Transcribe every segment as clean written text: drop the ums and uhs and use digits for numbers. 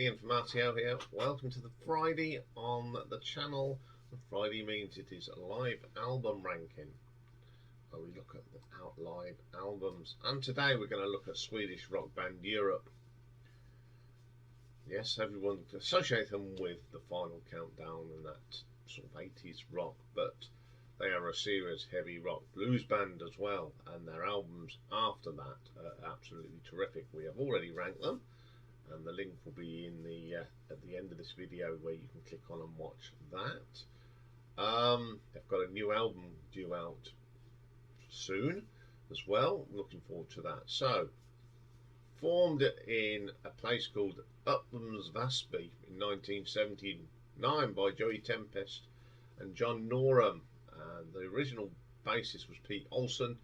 Ian from RTO here. Welcome to the Friday on the channel. Friday means it is live album ranking, where we look at the live albums. And today we're going to look at Swedish rock band Europe. Yes, everyone associates them with the Final Countdown and that sort of 80s rock, but they are a serious heavy rock blues band as well, and their albums after that are absolutely terrific. We have already ranked them, and the link will be in the at the end of this video where you can click on and watch that. They've got a new album due out soon as well. Looking forward to that. So, formed in a place called Upplands Väsby in 1979 by Joey Tempest and John Norum. The original bassist was Pete Olsson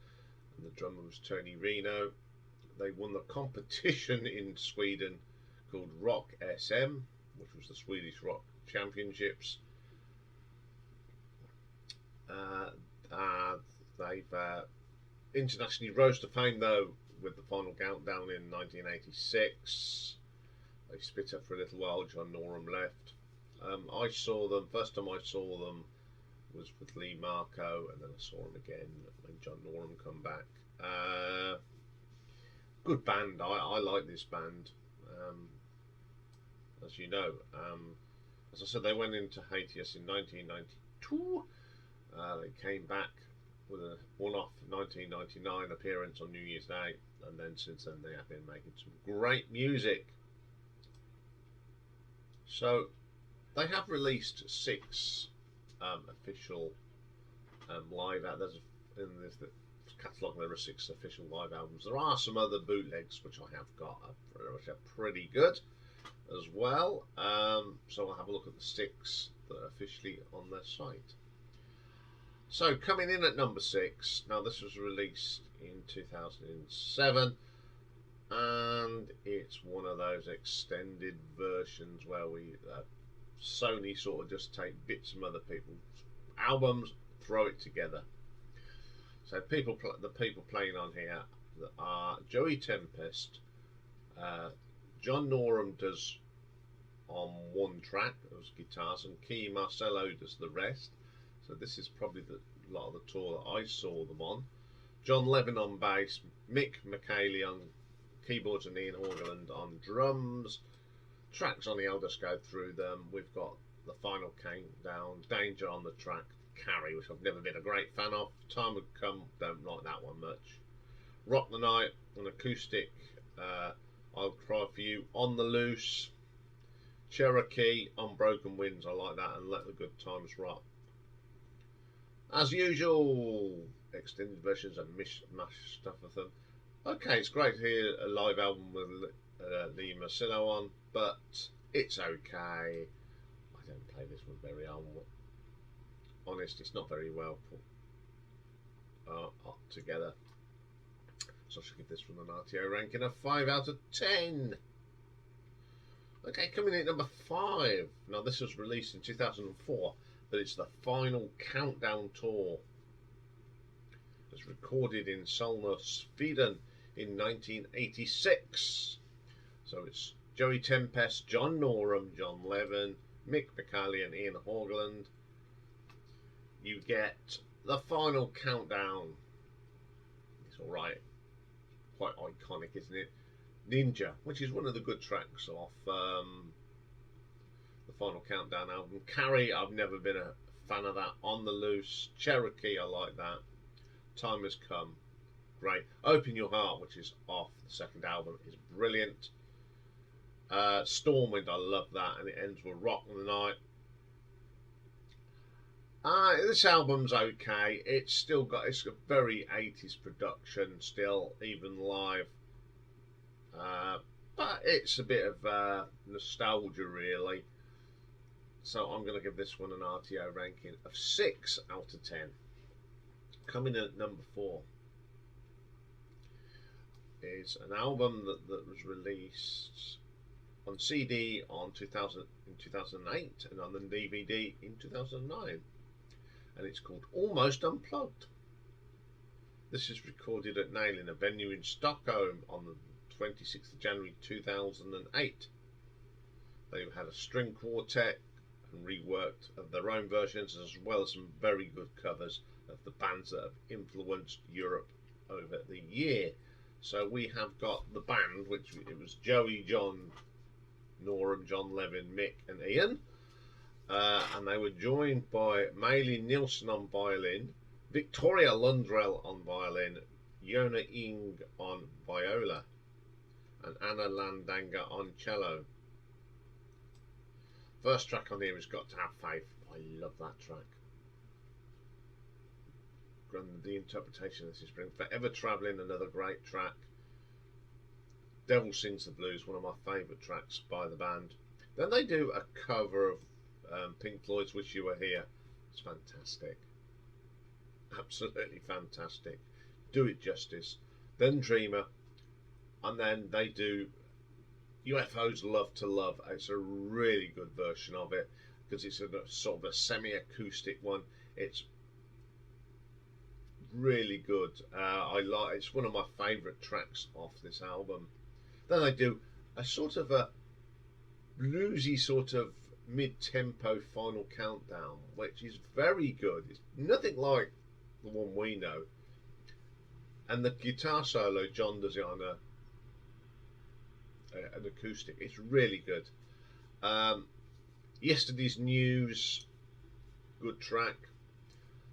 and the drummer was Tony Reno. They won the competition in Sweden called Rock SM, which was the Swedish Rock Championships. They've internationally rose to fame though with the Final Countdown in 1986. They split up for a little while. John Norum left. I saw them, first time I saw them was with Lee Marco, and then I saw him again when John Norum come back. Good band. I like this band. As you know, as I said, they went into hiatus in 1992. They came back with a one-off 1999 appearance on New Year's Day, and then since then they have been making some great music. So they have released 6 official live albums. In this catalogue there are 6 official live albums. There are some other bootlegs which I have got, which are pretty good as well. So I'll have a look at the 6 that are officially on their site. So coming in at number 6, now this was released in 2007, and it's one of those extended versions where Sony sort of just take bits from other people's albums, throw it together. So the people playing on here are Joey Tempest. John Norum does on one track, those guitars, and Key Marcello does the rest. So this is probably a lot of the tour that I saw them on. John Levin on bass, Mick McKaylee on keyboards, and Ian Horgeland on drums. Tracks on the I'll just go through them. We've got the Final Countdown, Danger on the track, Carry, which I've never been a great fan of. Time Would Come, don't like that one much. Rock the Night, an acoustic, I'll Cry For You, On the Loose. Cherokee, Unbroken Winds, I like that, and Let the Good Times Rock. As usual, extended versions and mishmash stuff of them. Okay, it's great to hear a live album with Lee Marcello on, but it's okay. I don't play this one very honest. It's not very well put together. So I should give this one an RTO ranking of 5 out of 10. Okay, coming in at number 5. Now this was released in 2004, but it's the Final Countdown tour. It was recorded in Solna, Sweden in 1986. So it's Joey Tempest, John Norum, John Levin, Mick McKaylee and Ian Horgeland. You get the Final Countdown. It's alright. Quite iconic, isn't it? Ninja, which is one of the good tracks off the Final Countdown album. Carry, I've never been a fan of that. On the Loose. Cherokee, I like that. Time Has Come, great. Open Your Heart, which is off the second album, is brilliant. Stormwind, I love that, and it ends with Rock the Night. This album's okay. It's a very 80s production still, even live. But it's a bit of nostalgia really. So I'm going to give this one an RTO ranking of 6 out of 10. Coming in at number 4 is an album that was released on CD in 2008 and on the DVD in 2009, and it's called Almost Unplugged. This is recorded at Nail, a venue in Stockholm on the 26th of January 2008. They had a string quartet and reworked of their own versions, as well as some very good covers of the bands that have influenced Europe over the year. So we have got the band, which it was Joey, John, Norm, John Levin, Mick and Iain. And they were joined by Maylin Nielsen on violin, Victoria Lundrell on violin, Yona Ing on viola, and Anna Landanga on cello. First track on here has Got to Have Faith. I love that track. And the interpretation of this is brilliant. Forever Travelling, another great track. Devil Sings the Blues, one of my favourite tracks by the band. Then they do a cover of Pink Floyd's Wish You Were Here. It's fantastic. Absolutely fantastic. Do it justice. Then Dreamer. And then they do UFO's Love to Love. It's a really good version of it because it's a sort of a semi-acoustic one. It's really good. It's one of my favourite tracks off this album. Then they do a sort of a bluesy sort of mid-tempo Final Countdown, which is very good. It's nothing like the one we know. And the guitar solo, John does it on an acoustic. It's really good. Yesterday's News, good track.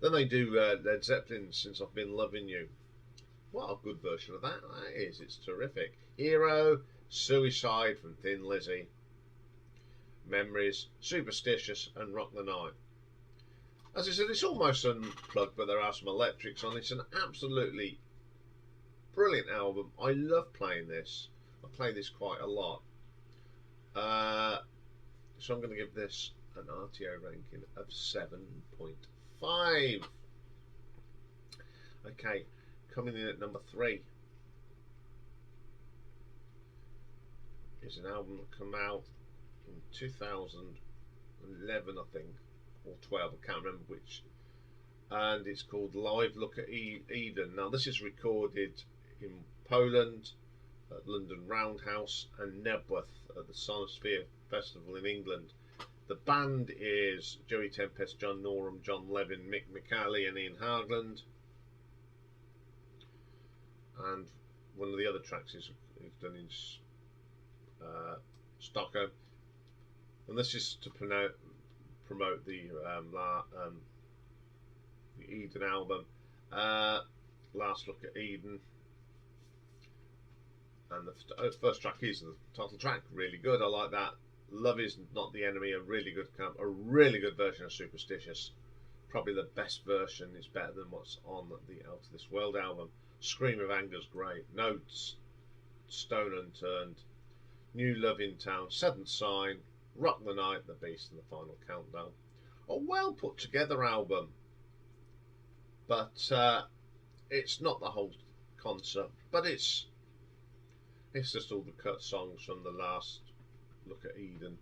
Then they do Led Zeppelin, Since I've Been Loving You. What a good version of that is. It's terrific. Hero, Suicide from Thin Lizzy, Memories, Superstitious and Rock the Night. As I said, it's almost unplugged, but there are some electrics on it. It's an absolutely brilliant album. I love playing this. I play this quite a lot. So I'm going to give this an RTO ranking of 7.5. Okay, coming in at number 3 is an album that came out in 2011, I think, or 12, I can't remember which, and it's called Live Look at Eden. Now this is recorded in Poland at London Roundhouse and Nebworth at the Sonosphere Festival in England. The band is Joey Tempest, John Norum, John Levin, Mick McCallie and Ian Hagland. And one of the other tracks is done in Stockholm. And this is to promote the Eden album. Last Look at Eden. And the first track is the title track, really good. I like that. Love Is Not the Enemy, a really good version of Superstitious. Probably the best version. It's better than what's on the Out of This World album. Scream of Anger's great. Notes, Stone Unturned, New Love in Town, Seventh Sign, Rock the Night, The Beast and the Final Countdown. A well put together album, but it's not the whole concert, but it's just all the cut songs from the last Look at Eden,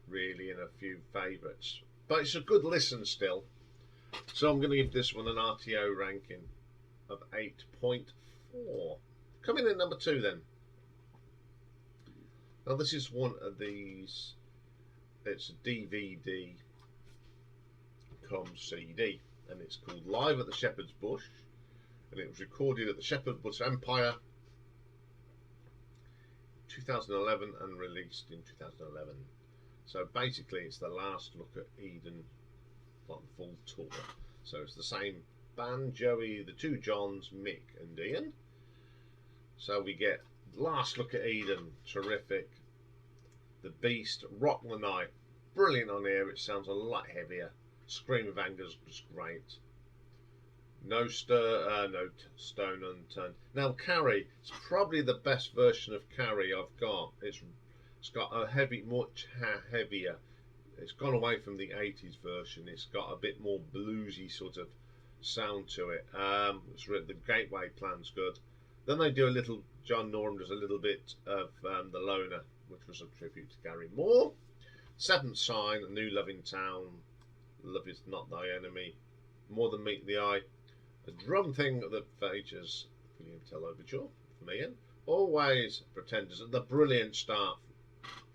really, and a few favourites. But it's a good listen still. So I'm going to give this one an RTO ranking of 8.4. Coming in number 2 then. Now this is one of these, it's a DVD cum CD, and it's called Live at the Shepherd's Bush, and it was recorded at the Shepherd's Bush Empire 2011 and released in 2011. So basically it's the last Look at Eden, like the full tour. So it's the same band, Joey, the two Johns, Mick and Iain. So we get Last Look at Eden, terrific. The Beast, Rock the Night, brilliant on here. It sounds a lot heavier. Scream of Anger's just great. No Stone Unturned. Now Carrie, it's probably the best version of Carrie I've got. It's got a much heavier. It's gone away from the 80s version. It's got a bit more bluesy sort of sound to it. The Gateway Plan's good. Then they do a little, John Norum does a little bit of The Loner, which was a tribute to Gary Moore. Seventh Sign, A New Love in Town, Love Is Not Thy Enemy, More Than Meet the Eye. A drum thing that features William Tell Overture from Iain. Always Pretenders. The brilliant start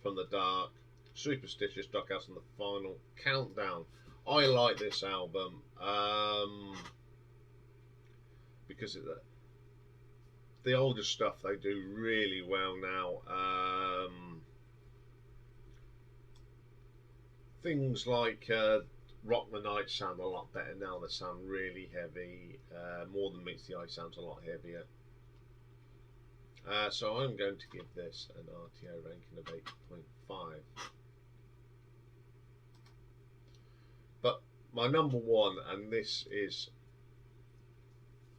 from the dark. Superstitious Doghouse and the Final Countdown. I like this album because the older stuff they do really well now. Things like Rock the Night sound a lot better now. They sound really heavy. More Than Meets the Eye sounds a lot heavier. So I'm going to give this an RTO ranking of 8.5. But my number one, and this is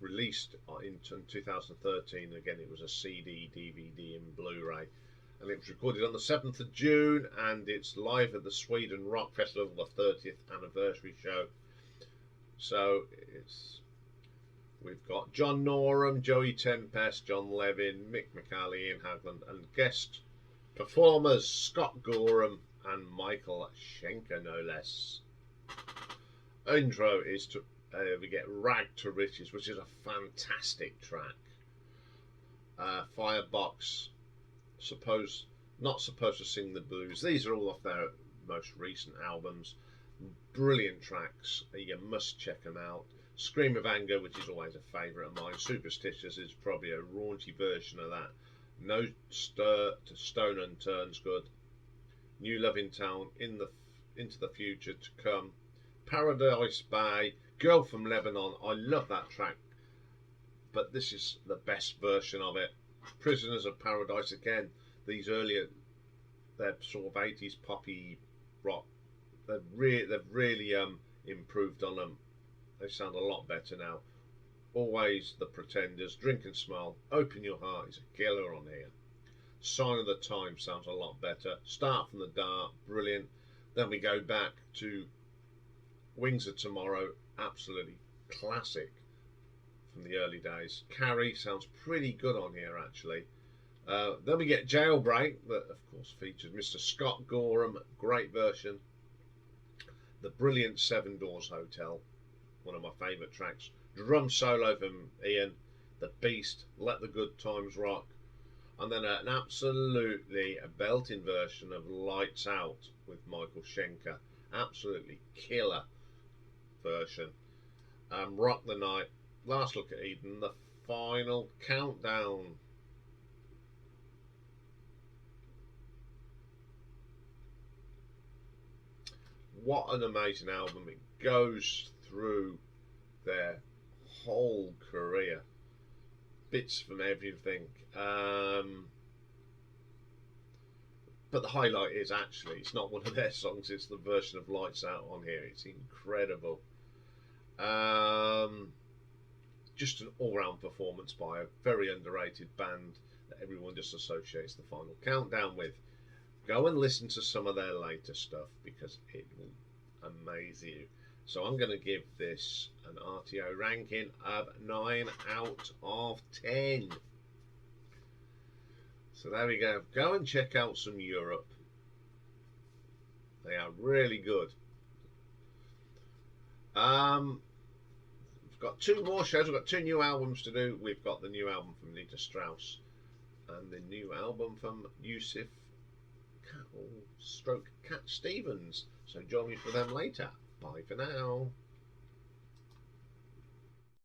released in 2013, again it was a CD, DVD and Blu-ray, and it was recorded on the 7th of June, and it's live at the Sweden Rock Festival, the 30th anniversary show. So we've got John Norum, Joey Tempest, John Levin, Mick McCallie, Ian Hagland, and guest performers Scott Gorham and Michael Schenker, no less. Intro is to we get Rag to Riches, which is a fantastic track. Firebox, not supposed to sing the blues. These are all off their most recent albums. Brilliant tracks. You must check them out. Scream of Anger, which is always a favourite of mine. Superstitious is probably a raunchy version of that. No Stir to Stone Unturned's good. New Love in Town, Into the Future to Come. Paradise Bay, Girl from Lebanon. I love that track, but this is the best version of it. Prisoners of Paradise, again, these earlier, they're sort of 80s poppy rock. They've really improved on them. They sound a lot better now. Always the Pretenders, Drink and Smile, Open Your Heart is a killer on here. Sign of the Time sounds a lot better. Start from the Dark, brilliant. Then we go back to Wings of Tomorrow, absolutely classic from the early days. Carrie sounds pretty good on here, actually. Then we get Jailbreak, that of course features Mr. Scott Gorham, great version. The brilliant Seven Doors Hotel, one of my favourite tracks. Drum solo from Iain, The Beast, Let the Good Times Rock. And then an absolutely belting version of Lights Out with Michael Schenker. Absolutely killer version. Rock the Night, Last Look at Eden, The Final Countdown. What an amazing album. It goes through their whole career, bits from everything. But the highlight is actually, it's not one of their songs, it's the version of Lights Out on here. It's incredible. Just an all-round performance by a very underrated band that everyone just associates the Final Countdown with. Go and listen to some of their later stuff because it will amaze you. So I'm going to give this an RTO ranking of 9 out of 10. So there we go. Go and check out some Europe. They are really good. We've got 2 more shows. We've got 2 new albums to do. We've got the new album from Nita Strauss and the new album from Yusuf Cat Stevens. So join me for them later. Bye for now.